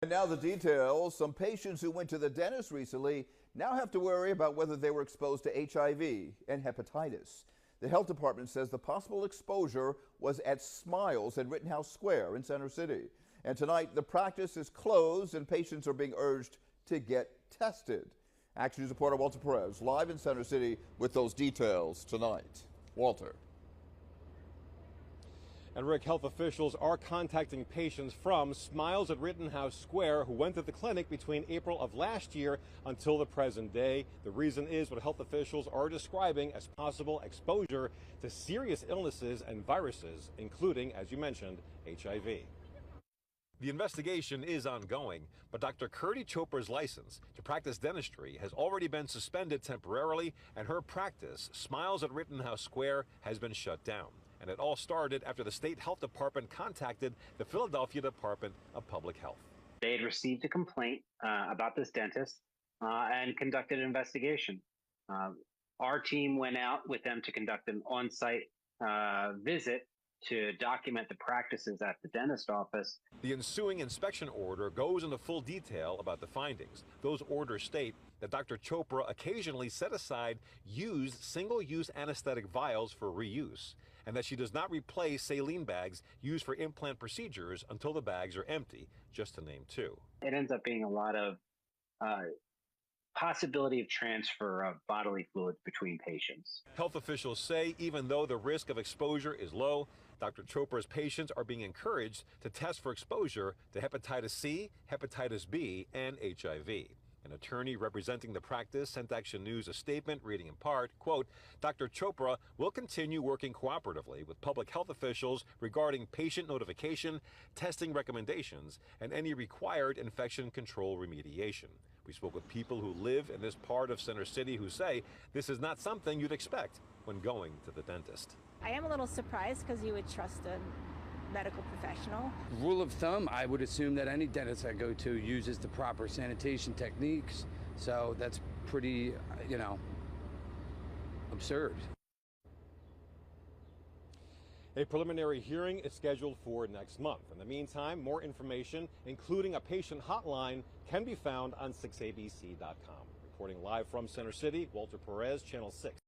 And now the details. Some patients who went to the dentist recently now have to worry about whether they were exposed to HIV and hepatitis. The health department says the possible exposure was at Smiles in Rittenhouse Square in Center City. And tonight the practice is closed and patients are being urged to get tested. Action News reporter Walter Perez live in Center City with those details tonight. Walter. And Rick, health officials are contacting patients from Smiles at Rittenhouse Square who went to the clinic between April of last year until the present day. The reason is what health officials are describing as possible exposure to serious illnesses and viruses, including, as you mentioned, HIV. The investigation is ongoing, but Dr. Kirti Chopra's license to practice dentistry has already been suspended temporarily, and her practice, Smiles at Rittenhouse Square, has been shut down. And it all started after the state health department contacted the Philadelphia Department of Public Health. They had received a complaint about this dentist and conducted an investigation. Our team went out with them to conduct an on-site visit to document the practices at the dentist office. The ensuing inspection order goes into full detail about the findings. Those orders state that Dr. Chopra occasionally set aside used single-use anesthetic vials for reuse, and that she does not replace saline bags used for implant procedures until the bags are empty, just to name two. It ends up being a lot of possibility of transfer of bodily fluids between patients. Health officials say even though the risk of exposure is low, Dr. Chopra's patients are being encouraged to test for exposure to hepatitis C, hepatitis B, and HIV. An attorney representing the practice sent Action News a statement reading in part, quote, Dr. Chopra will continue working cooperatively with public health officials regarding patient notification, testing recommendations, and any required infection control remediation. We spoke with people who live in this part of Center City who say this is not something you'd expect when going to the dentist. I am a little surprised because you would trust a medical professional. Rule of thumb, I would assume that any dentist I go to uses the proper sanitation techniques. So that's pretty, absurd. A preliminary hearing is scheduled for next month. In the meantime, more information, including a patient hotline, can be found on 6abc.com. Reporting live from Center City, Walter Perez, Channel 6.